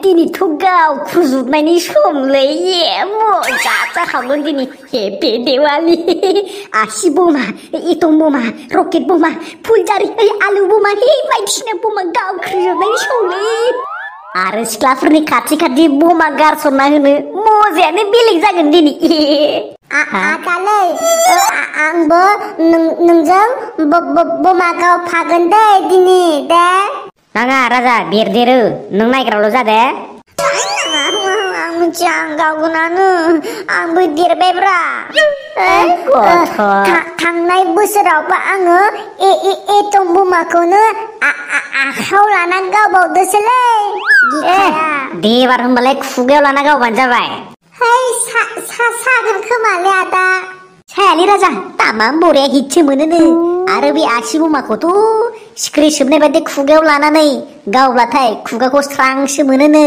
दिनैथ' खुजुबनायनि समलै मजा जाखागोन दिनै हेपि दिवाली आसि बमा एटम बमा रकेट बमा फुलजारि आलु बमा बायदिसिना बमा गावख्रुजोबनायनि समलै आरो सिख्लाफोरनि खाथि खाथि बमा गारसनना होनो मजायानो बेलेग जागोन दिनै आदालै आंबो नोंजों बमा गावफागोन दे दिनै दे नाङा राजा बेरदेरो नों नायग्राल' जादे आं मिथिया आं गावगोनानो आंबो देरबायब्रा थांनाय बोसोरावबो आङो एटम बमाखौनो आखायाव लाना गावबावदोसोलै दे एबार होनबालाय खुगायाव लाना गावबानो जाबाय सागोन खोमालै आदा सायालै राजा दामा बरिया हिटसो मोनोनो आरो बे आसि बमाखौथ' सिख्रि सोबनाय बायदि खुगायाव लानानै गावब्लाथाय खुगाखौ स्रांसो मोनोनो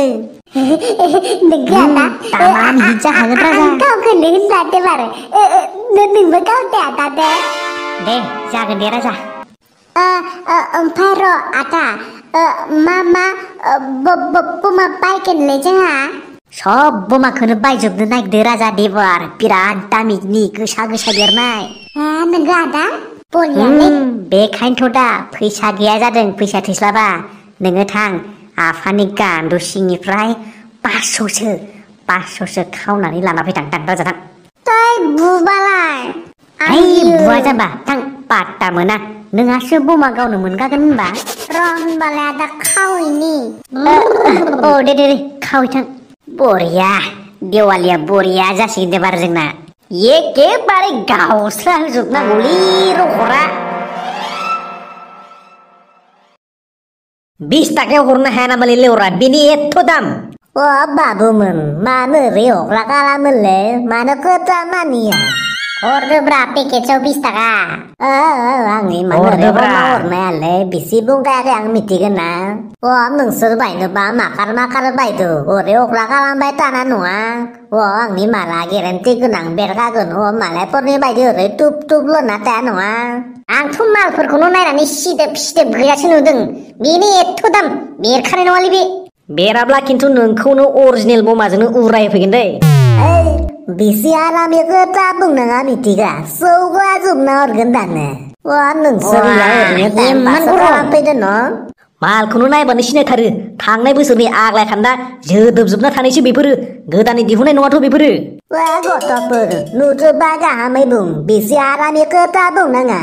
नोंगो आदा दामान हिट जाखागोन राजा गावखौनो होनलादो बारो नोंबो गावदे आदा दे जागोन दे राजा ओमफ्राय र' आदा मा बमा बायगोनलै जोंहा सब बमाखौनो बायजोबनो नागिरदो राजा देबार बिराद दामिनि गोसा देरनाय नोंगो आदा बरियालै बेखायनोथ' दा फैसा गैया जादों फैसा थोस्लाबा नोङो थां आफानि गान्दु सिंनिफ्राय 500सो खावनानै लाना फैथां राजा थां बुबालाय बुवा जाबा थां पात्ता मोना नोंहासो बमा गावनो मोनगागोन होनबा होनबालाय आदा खावैनि दे खावै थां बरिया देवालिया बरिया जासिगोन दे बार जोंना एखेबारे गावस्रा होजोबनांगौलै रखरा 20 थाखायाव हरनो हाया नामालै लेवरा बेनि एथ' दाम बाबुमोन मानो ओरै हग्रा खालामोनलै मानो खोथा मानिया हरदोब्रा पेकेटआव 20 थाखा आंनि हरनायालाय बेसे बुंखायाखै आं मिथिगोन ना नोंसोर बायनोबा माखार बायदो ओरै हग्रा खालामबाय थाना नङा आंनि माला गेरेन्टि गोनां बेरखागोन मालायफोरनि बायदि ओरै तुब लना थाया नङा आंथ' मालफोरखौनो नायनानै सिदोब गैयासो नुदों बेनि एथ' दाम बेरखानाय नङालै बे बेराब्ला खिन्थु नोंखौनो अरिजिनेल बमाजोंनो उरायफैगोन दै बेसे आरामि खोथा बुंनाङा मिथिगा सौग्राजोबना हरगोन दानो नोंसोर फैदो न मालखौनो नायबानो सिनायथारो थांनाय बोसोरनि आग्लाय खान्दा जोदोबजोबना थानायसो बेफोरो गोदानै दिहुननाय नङाथ' बेफोरो गथ'फोर नुथोबा गाहामै बुं बेसे आरामि खोथा बुंनाङा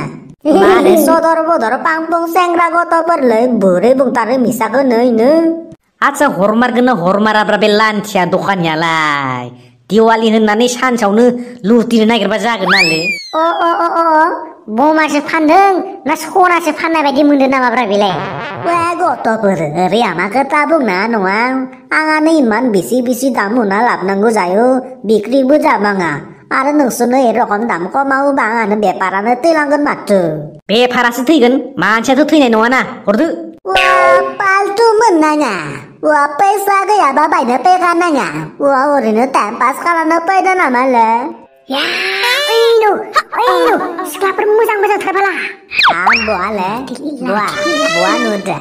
माने सदर बदर पांपं सेंग्रा गथ'फोरलै बोरै बुंथारो मिसाखौ नैनो आच्छा हरमारगोन ना हरमाराब्रा बे लान्थिया दखानियालाय दिवाली होननानै सानसेयावनो लुटिनो नागिरबा जागोन नालै बमासो फानदों ना सनासो फाननाय बायदि मोनदों नामाब्रा बेलाय गथ'फोर ओरै आमा खोथा बुंना नङा आंहानो इमान बेसे दाम होना लाबोनांगौ जायो बिक्रिबो जाबाङा आरो नोंसोरनो एरखम दाम खमावोबा आंहानो बेपारानो थैलांगोन माथो बेफारासो थैगोन मानसियाथ' थैनाय नङाना हरदो पाल्टु मोननाङा पैसा गैयाबा बायनो फैखा नाङा ओरैनो टाइम पास खालामनो फैदो नामालै सिख्लाफोर मोजां थारबाला बुवा नुदो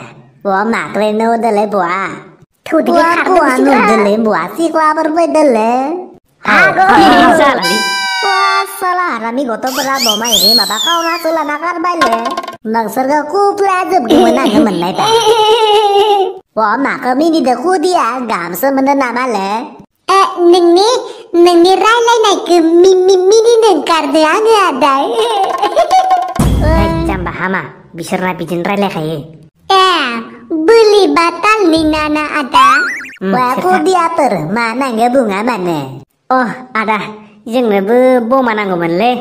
माक्लै नुदोलै बुवा नुदोलै बुवा सिख्लाफोर फैदोलै साला हारामि गथ'फोरा बमा एरै माबा खावनासो लाना खारबायलै नोंसोरखौ खुफ्ला जोबगौमोन आङो मोननाय दा माखौ मिनिदो खुदिया गाहामसो मोनदो नामालै नोंनि रायलायनायखौ मिनिनो ओंखारदो आङो आदा जाम्बा हामा बिसोरना बिदिनो रायलायखायो बोलि बातालनि नाना आदा खुदियाफोर मा नांगौ बुङा मानो आदा जोंनोबो बमा नांगौमोनलै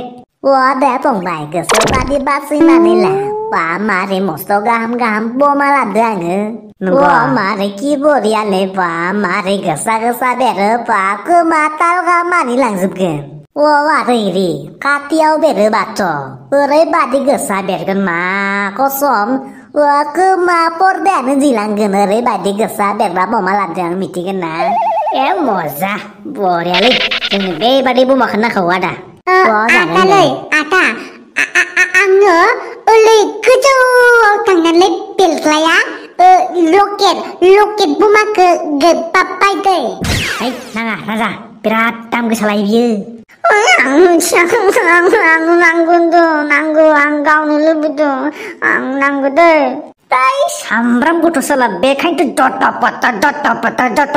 दे फंबाय गोसो बादि बासिनानै ला मारै मस्थ' गाहाम बमा लादो आङो मारै कि बरियालै मारै गोसा बेरो खोमा तालगा मानि लांजोबगोन आरो इरि खाथियाव बेरोबाथ' ओरैबादि गोसा बेरगोन मा कसम खोमा पर्दायानो जिलांगोन ओरैबादि गोसा बेरग्रा बमा लादों आं मिथिगोन ना मजा बरियालै जोंनो बेबादि बमाखौ नांखागौ आदा आङो ओरै गोजौआव थांनानै बेलग्लाया Roket buma ke papai deh. Hei, Naga, berat tam ke salah dia. Nanggu angkau nih betul, nanggu deh. Tai sambram gua tuh salah bekai tuh dot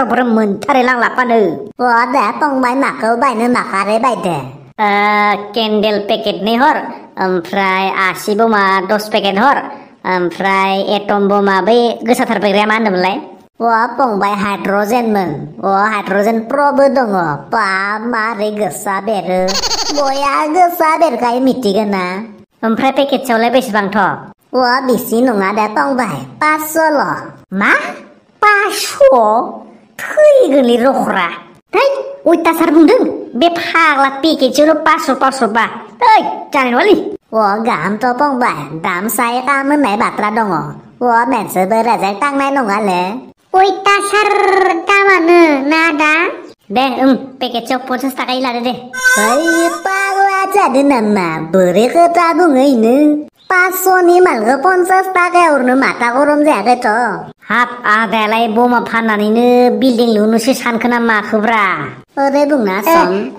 bermentari lang lapan tu. Wah, dah pengmain makau bayi nih makare bayi deh. Candle packet nih hor, fry asi boma dos packet hor, fry atom boma be gesat terpegriya mana mulai. Wah, pengmain hydrogen men. Wah, hydrogen pro bedong oh. Pa mare gesa beru. Boya gesa beru kayak miti kena. Fry packet cawle besi bang tho. Wah, bisi nung ada pengmain. Paso loh. Ma? Paso? Tui geli rohra. Hei, uita sarbung deng. Bepag la packet culu paso ba. Hei, jangan wali. Wah, gam to pengmain. Dam saya kamu naik batra dong oh. Wah, men seberazak tang naik nung ale. Uita sar tamane nada. Deh, packet cok proses tak kaila deh. Hei, pagwa jadi nama. Beri ketabung ini. Paso ni malga ponsas pakai urnu mata korom jaga to. Hap adalai boma phanan ini building lunu sisan kena makubra. Ore bungna som.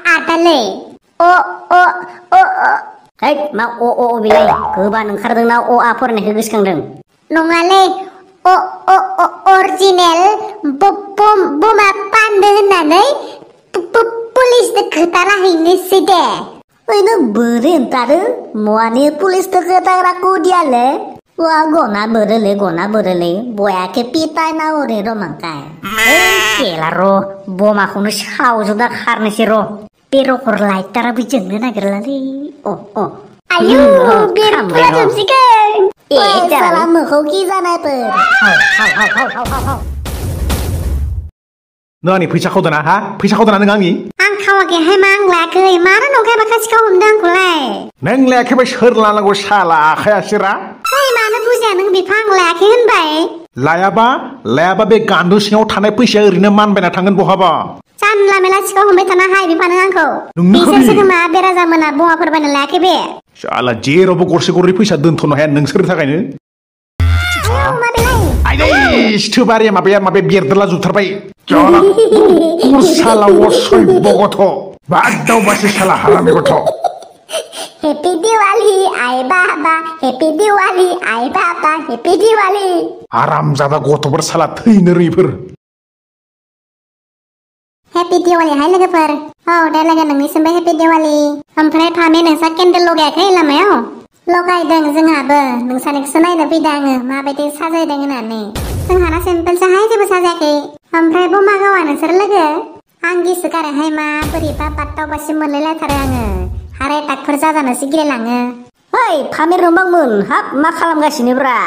Adale. Hei, ma o bilai. Keban ngkardeng na o apor nih kegus kangdeng. Nongale original boma pandeh nanai polis deketara ini side. Ini berintar, muani polis deketara aku dia le. Wah, gona berele, boya ke pitai na ore romangkai. Kelaro, boma kunu shau sudah karne siro. Pero korlai tara bijeng na gerlali. Oh. Ayo, biar pulang sih kan. Salam kau kisah naper. Hau. 너아니 피자 코드나 하? 피자 코드나 능강이? Angkau ke hemang lagi, mana nongke bakas kau undang kulai. neng lek ke serlalang go sala khaya sira? Hei, mana puja neng bipang lagi henbai. लायाबा बे गान्दु सिङाव थानाय फैसाया ओरैनो मानबायना थांगोन बहाबा जानला मेला सिखाव हमबाय थाना हाय बिफानो आंखौ बिसोरसो खोमा बेराजा मोना बहाफोर बायना लायाखै बे साला जेरावबो गरसे गरनै फैसा दोनथ'नो हाया नोंसोरनि थाखायनो आइदै सिथोबारिया माबाया बेरदला जोबथारबाय साला असय बगथ' बादावबासो साला हारामि गथ' Happy Diwali, ay baba. Happy Diwali, ay baba. Happy Diwali. आराम जादा गथ'फोर साला थैनो रोयिफोर Happy Diwali हाय लोगोफोर दा लोगो नोंनिसिमबो Happy Diwali ओमफ्राय फामे नोंसा केन्डेल लगायाखै लामायाव लगायदों जोंहाबो नोंसानिखौसो नायनो फैदों आङो माबायदि साजायदों होननानै जोंहाना सिम्पोलसोहाय जेबो साजायाखै ओमफ्राय बमा गावा नोंसोर लोगो आं गिसोगारोहाय मा बोरैबा बाददावबासो मोनलायलायथारो आङो हाराय टाकफोर जाजानोसो गिलायलाङो Hei, pamer rombangmun, hap मा खालामगासिनो ब्रा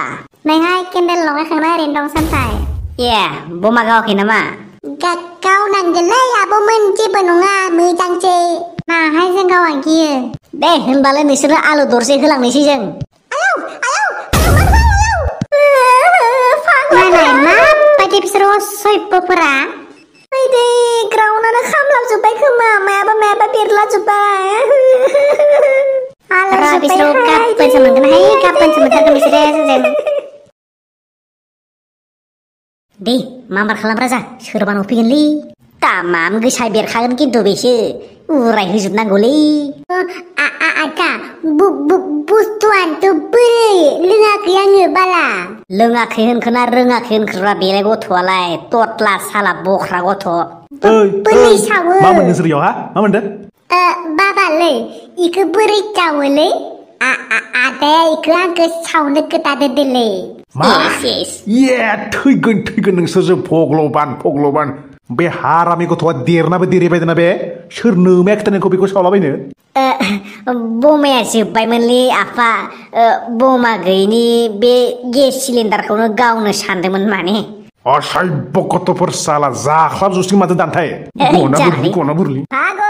नैहाय केन्डेल लगायखांना ओरैनो दं सानफाय बमा गावाखै नामा गावनांगोनलै आब'मोन जेबो नङा मोजांसो नाहाय जों गावा गियो दे होनबालाय नोंसोरो आलु दरसे होलांनोसै जों मालाय माबायदि बिसोर असय्यफोरा ओइदे ग्राउन्डआनो खामलाबजोब्बाय खोमा मायाबा बेरलाजोब्बाय बिसोर गाबोनसो मोनगोनहाय गाबोनसो मोनथारगोन बिसोरो जोंजों दे माबार खालामब्रा जा सोरबा नुफैगोनलै तामाम गोसा बेरखागोन खिन्थु बेसो उरायहोजोबनांगौलै आदा बुस्थुआनोथ' बोरै लोङाखै आङो बाला लोङाखै होनखोना रोङाखै होनखोब्रा बेलाय गथ'आलाय ततला साला बख्रा गथ' बोरै सावो मा मोनदों नोंसोरनियाव हा मा मोनदों बाबालै इखो बोरै सावोलै आदाया इखो आंखो सावनो खोथादोलै मा थैगोन नोंसोरजों भगलबान बे हारामि गथ'आ देरनाबो देरिबायदोंना बे सोर नोमाया खोथानायखौ बेखौ सावलाबायनो बमाया जोब्बायमोनलै आफा बमा गैयिनि बे गेस सिलिन्डारखौनो गावनो सानदोंमोन माने असय्य गथ'फोर साला जाख्लाबजोबसिगोन माथो दानथाय गना बुरलि हागौ